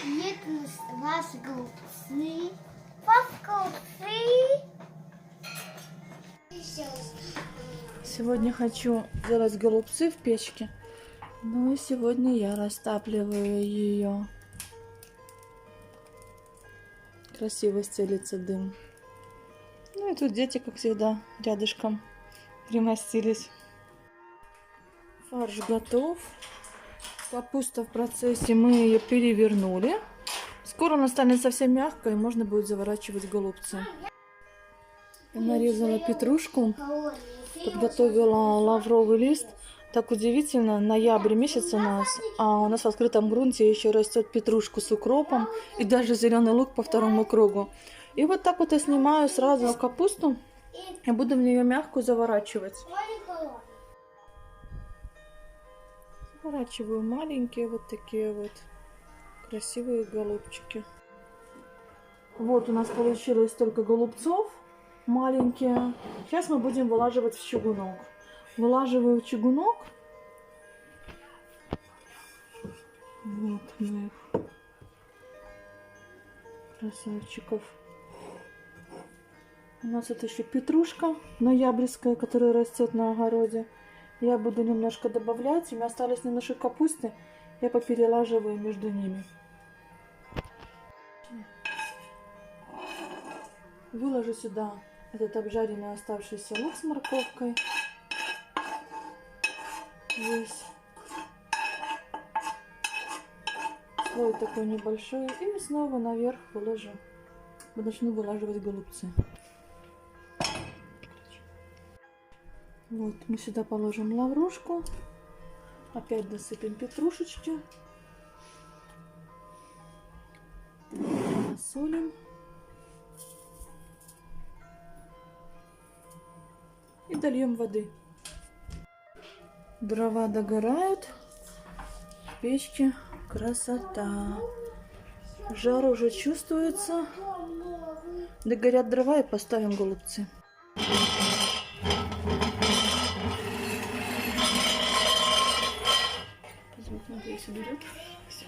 Едут ваши голубцы. Голубцы. Сегодня хочу делать голубцы в печке. Ну и сегодня я растапливаю ее. Красиво стелится дым. Ну и тут дети, как всегда, рядышком примостились. Фарш готов. Капуста в процессе, мы ее перевернули. Скоро она станет совсем мягкой, и можно будет заворачивать голубцы. Я нарезала петрушку, подготовила лавровый лист. Так удивительно, ноябрь месяц у нас в открытом грунте еще растет петрушку с укропом и даже зеленый лук по второму кругу. И вот так вот я снимаю сразу капусту и буду в нее мягкую заворачивать. Заворачиваю маленькие вот такие вот красивые голубчики. Вот у нас получилось только голубцов маленькие. Сейчас мы будем вылаживать в чугунок. Вылаживаю в чугунок. Вот моих красавчиков. У нас это еще петрушка ноябрьская, которая растет на огороде. Я буду немножко добавлять. У меня осталось немножко капусты. Я поперелаживаю между ними. Выложу сюда этот обжаренный оставшийся лук с морковкой. Здесь слой такой небольшой. И снова наверх выложу. Начну вылаживать голубцы. Вот мы сюда положим лаврушку. Опять досыпем петрушечки. Насолим. И дольем воды. Дрова догорают. В печке красота. Жар уже чувствуется. Догорят дрова и поставим голубцы. Посмотрим, если берет. Все.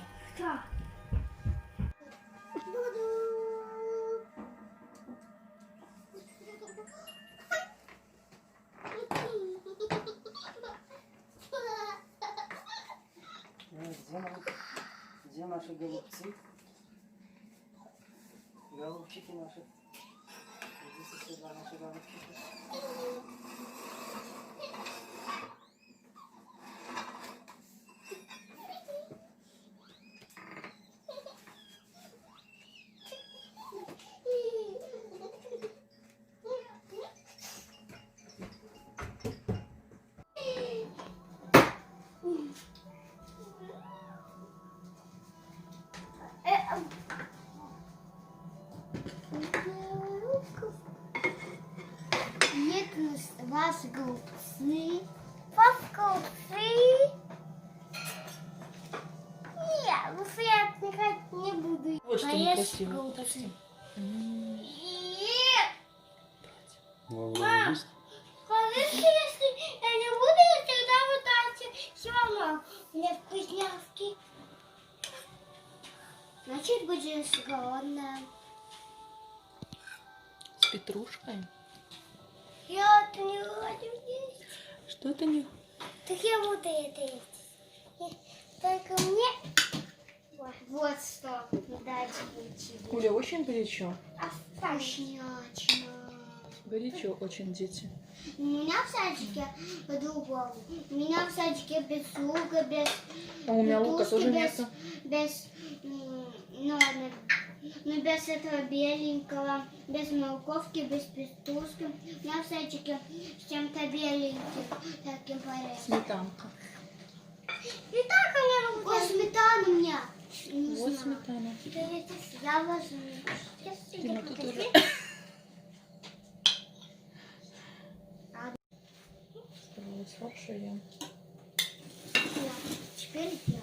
Где наши голубцы? Голубчики наши. Здесь сюда наши голубчики. Едут ваши голубцы. Голубцы. Нет, лучше я не буду. Вот что некрасиво. Мам, если я не буду, я всегда пытаюсь все равно. У меня вкусняшки. Значит, будешь голодная. С петрушкой. Я-то не хочу есть. Что это не? Так я буду это есть. Только мне... Вот что дальше будет. Куля, очень горячо. Вкуснячно. Горячо очень, дети. У меня в садике по-другому. У меня в садике без лука, без... А у меня лука тоже без, нету. без, ну ладно, ну без этого беленького, без морковки, без петрушки. У меня в садике с чем-то беленьким, таким порядком. Сметанка. Сметанка у меня. Вот сметана у меня. Не Вот знаю. сметана. Я возьму. Дима, тут уже. А, С фаршем. теперь я.